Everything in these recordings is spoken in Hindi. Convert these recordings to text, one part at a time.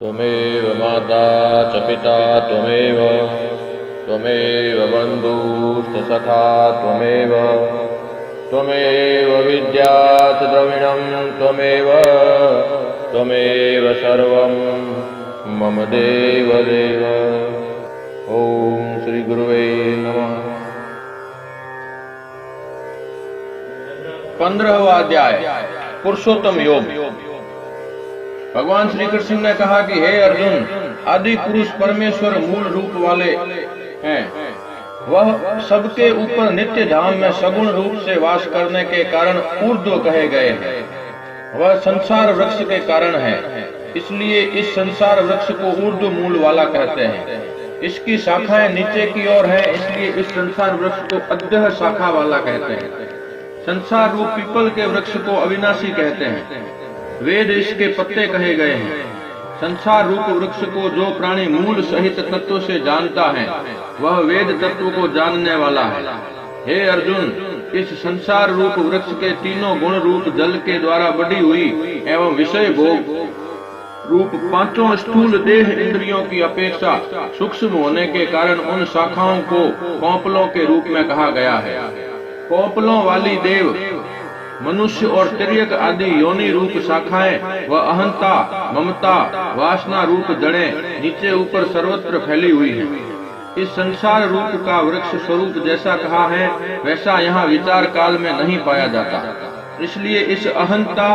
त्वमेव माता च पिता त्वमेव बन्धुश्च सखा त्वमेव विद्या च द्रविणं त्वमेव सर्वं मम देवदेव। ओम श्री गुरुवे नमः। 15वां अध्याय पुरुषोत्तम योग। भगवान श्री कृष्ण ने कहा कि हे अर्जुन, आदि पुरुष परमेश्वर मूल रूप वाले हैं। वह सबके ऊपर नित्य धाम में सगुण रूप से वास करने के कारण ऊर्ध्व कहे गए हैं। वह संसार वृक्ष के कारण है, इसलिए इस संसार वृक्ष को ऊर्ध्व मूल वाला कहते हैं। इसकी शाखाएं नीचे की ओर है, इसलिए इस संसार वृक्ष को अध्यह शाखा वाला कहते हैं। संसार रूप पीपल के वृक्ष को अविनाशी कहते हैं। वेद इसके पत्ते कहे गए हैं। संसार रूप वृक्ष को जो प्राणी मूल सहित तत्व से जानता है, वह वेद तत्व को जानने वाला है। हे अर्जुन, इस संसार रूप वृक्ष के तीनों गुण रूप जल के द्वारा बढ़ी हुई एवं विषय भोग रूप पांचों स्थूल देह इंद्रियों की अपेक्षा सूक्ष्म होने के कारण उन शाखाओं को कौपलों के रूप में कहा गया है। कौपलों वाली देव, मनुष्य और तिर्यक आदि योनि रूप शाखाएं व अहंता, ममता, वासना रूप जड़ें नीचे ऊपर सर्वत्र फैली हुई हैं। इस संसार रूप का वृक्ष स्वरूप जैसा कहा है, वैसा यहाँ विचार काल में नहीं पाया जाता। इसलिए इस अहंता,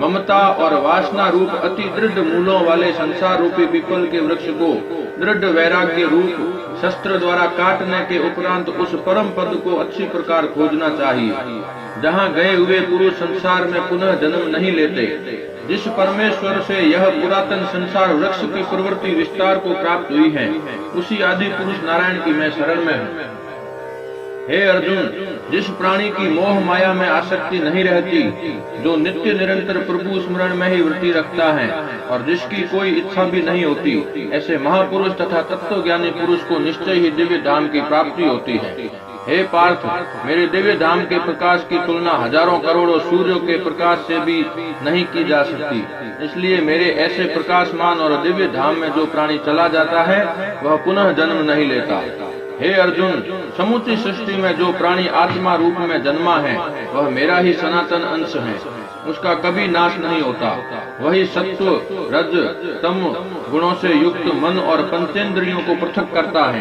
ममता और वासना रूप अति दृढ़ मूलों वाले संसार रूपी पीपल के वृक्ष को दृढ़ वैराग्य रूप शस्त्र द्वारा काटने के उपरांत उस परम पद को अच्छी प्रकार खोजना चाहिए, जहाँ गए हुए पुरुष संसार में पुनः जन्म नहीं लेते। जिस परमेश्वर से यह पुरातन संसार वृक्ष की प्रवृत्ति विस्तार को प्राप्त हुई है, उसी आदि पुरुष नारायण की मैं शरण में हूँ। हे अर्जुन, जिस प्राणी की मोह माया में आसक्ति नहीं रहती, जो नित्य निरंतर प्रभु स्मरण में ही वृत्ति रखता है और जिसकी कोई इच्छा भी नहीं होती, ऐसे महापुरुष तथा तत्व ज्ञानी पुरुष को निश्चय ही दिव्य धाम की प्राप्ति होती है। हे पार्थ, मेरे दिव्य धाम के प्रकाश की तुलना हजारों करोड़ों सूर्यों के प्रकाश से भी नहीं की जा सकती। इसलिए मेरे ऐसे प्रकाशमान और दिव्य धाम में जो प्राणी चला जाता है, वह पुनः जन्म नहीं लेता। हे अर्जुन, समूची सृष्टि में जो प्राणी आत्मा रूप में जन्मा है, वह मेरा ही सनातन अंश है। उसका कभी नाश नहीं होता। वही सत्व, रज, तम गुणों से युक्त मन और पंचेंद्रियों को पृथक करता है।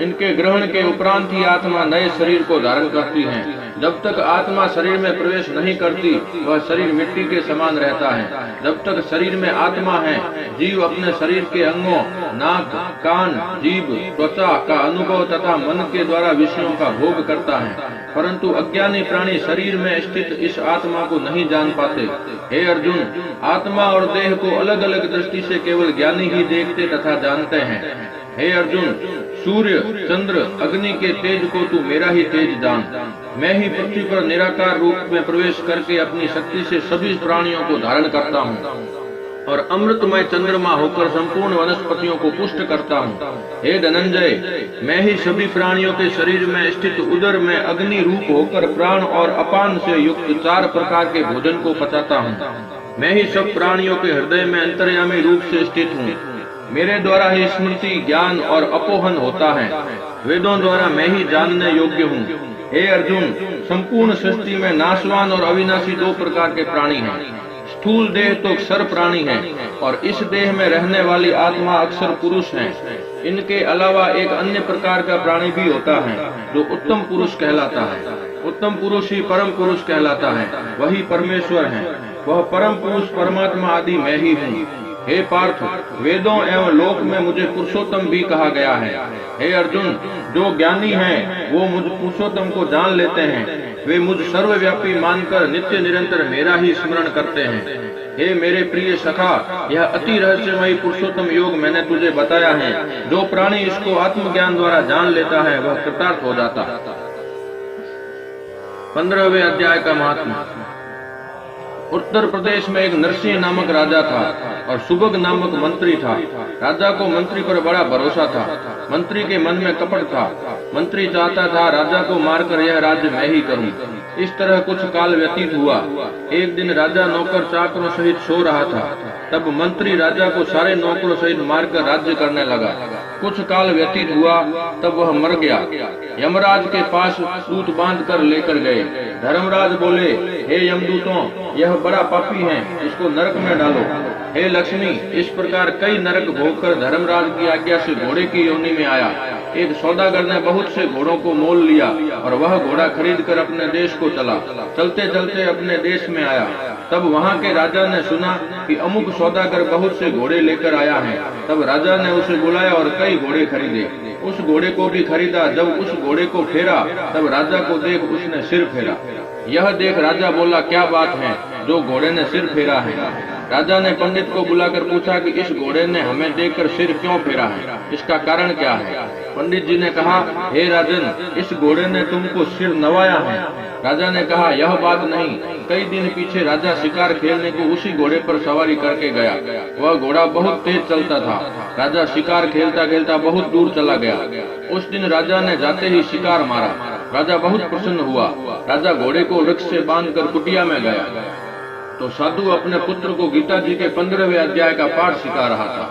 इनके ग्रहण के उपरांत ही आत्मा नए शरीर को धारण करती है। जब तक आत्मा शरीर में प्रवेश नहीं करती, वह शरीर मिट्टी के समान रहता है। जब तक शरीर में आत्मा है, जीव अपने शरीर के अंगों नाक, कान, जीभ, त्वचा का अनुभव तथा मन के द्वारा विषयों का भोग करता है। परंतु अज्ञानी प्राणी शरीर में स्थित इस आत्मा को नहीं जान पाते। हे अर्जुन, आत्मा और देह को अलग अलग दृष्टि से केवल ज्ञानी ही देखते तथा जानते हैं। हे अर्जुन, सूर्य, चंद्र, अग्नि के तेज को तू मेरा ही तेज जान। मैं ही पृथ्वी पर निराकार रूप में प्रवेश करके अपनी शक्ति से सभी प्राणियों को धारण करता हूँ और अमृतमय चंद्रमा होकर संपूर्ण वनस्पतियों को पुष्ट करता हूँ। हे धनंजय, मैं ही सभी प्राणियों के शरीर में स्थित उदर में अग्नि रूप होकर प्राण और अपान से युक्त 4 प्रकार के भोजन को पचाता हूँ। मैं ही सब प्राणियों के हृदय में अंतर्यामी रूप से स्थित हूँ। मेरे द्वारा ही स्मृति, ज्ञान और अपोहन होता है। वेदों द्वारा मैं ही जानने योग्य हूँ। हे अर्जुन, संपूर्ण सृष्टि में नाशवान और अविनाशी 2 प्रकार के प्राणी हैं। स्थूल देह तो क्षर प्राणी है और इस देह में रहने वाली आत्मा अक्षर पुरुष है। इनके अलावा एक अन्य प्रकार का प्राणी भी होता है, जो उत्तम पुरुष कहलाता है। उत्तम पुरुष ही परम पुरुष कहलाता है, वही परमेश्वर है। वह परम पुरुष परमात्मा आदि मैं ही हूँ। हे पार्थ, वेदों एवं लोक में मुझे पुरुषोत्तम भी कहा गया है। हे अर्जुन, जो ज्ञानी हैं, वो मुझ पुरुषोत्तम को जान लेते हैं। वे मुझ सर्वव्यापी मानकर नित्य निरंतर मेरा ही स्मरण करते हैं। हे मेरे प्रिय सखा, यह अति रहस्यमयी पुरुषोत्तम योग मैंने तुझे बताया है। जो प्राणी इसको आत्मज्ञान द्वारा जान लेता है, वह कृतार्थ हो जाता है। 15वें अध्याय का महात्मा। उत्तर प्रदेश में एक नरसिंह नामक राजा था और सुभग नामक मंत्री था। राजा को मंत्री पर बड़ा भरोसा था। मंत्री के मन में कपट था। मंत्री चाहता था राजा को मारकर यह राज्य मैं ही करूं। इस तरह कुछ काल व्यतीत हुआ। एक दिन राजा नौकर चाकरों सहित सो रहा था। तब मंत्री राजा को सारे नौकरों सहित मारकर राज्य करने लगा। कुछ काल व्यतीत हुआ, तब वह मर गया। यमराज के पास दूत बांध कर लेकर गए। धर्मराज बोले, हे यमदूतों, यह बड़ा पापी है, इसको नरक में डालो। हे लक्ष्मी, इस प्रकार कई नरक भोगकर धर्मराज की आज्ञा से घोड़े की योनि में आया। एक सौदागर ने बहुत से घोड़ों को मोल लिया और वह घोड़ा खरीद कर अपने देश को चला। चलते चलते अपने देश में आया। तब वहाँ के राजा ने सुना कि अमुक सौदागर बहुत से घोड़े लेकर आया है। तब राजा ने उसे बुलाया और कई घोड़े खरीदे। उस घोड़े को भी खरीदा। जब उस घोड़े को फेरा, तब राजा को देख उसने सिर फेरा। यह देख राजा बोला, क्या बात है जो घोड़े ने सिर फेरा है? राजा ने पंडित को बुलाकर पूछा कि इस घोड़े ने हमें देखकर सिर क्यों फेरा है, इसका कारण क्या है? पंडित जी ने कहा, हे राजन, इस घोड़े ने तुमको सिर नवाया है। राजा ने कहा, यह बात नहीं, कई दिन पीछे राजा शिकार खेलने को उसी घोड़े पर सवारी करके गया। वह घोड़ा बहुत तेज चलता था। राजा शिकार खेलता खेलता बहुत दूर चला गया। उस दिन राजा ने जाते ही शिकार मारा। राजा बहुत प्रसन्न हुआ। राजा घोड़े को वृक्ष से बांधकर कुटिया में गया तो साधु अपने पुत्र को गीता जी के 15वें अध्याय का पाठ सिखा रहा था।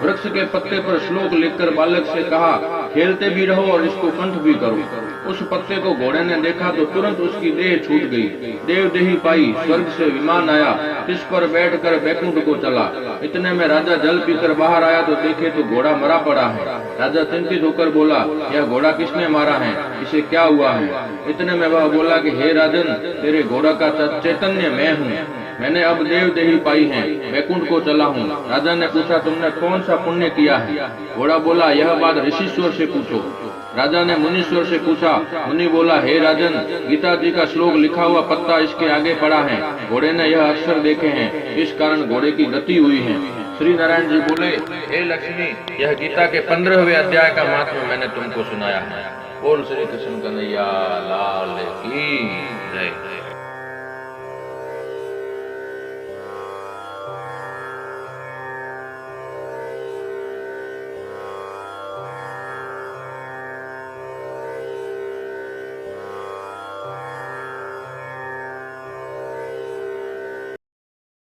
वृक्ष के पत्ते पर श्लोक लिखकर बालक से कहा, खेलते भी रहो और इसको कंठ भी करो। उस पत्ते को घोड़े ने देखा तो तुरंत उसकी देह छूट गई। देव देही पाई, स्वर्ग से विमान आया, इस पर बैठकर बैकुंठ को चला। इतने में राजा जल पीकर बाहर आया तो देखे तो घोड़ा मरा पड़ा है। राजा चिंतित होकर बोला, यह घोड़ा किसने मारा है, इसे क्या हुआ है? इतने में वह बोला कि हे राजन, तेरे घोड़ा का चैतन्य मैं हूँ। मैंने अब देव देही पाई है, बैकुंठ को चला हूँ। राजा ने पूछा, तुमने कौन सा पुण्य किया है? घोड़ा बोला, यह बात ऋषिश्वर से पूछो। राजा ने मुनीश्वर से पूछा। मुनि बोला, हे राजन, गीता जी का श्लोक लिखा हुआ पत्ता इसके आगे पड़ा है। घोड़े ने यह अक्षर देखे हैं, इस कारण घोड़े की गति हुई है। श्री नारायण जी बोले, हे लक्ष्मी, यह गीता के 15वें अध्याय का महात्म्य मैंने तुमको सुनाया है। बोल श्री कृष्ण कन्हैया।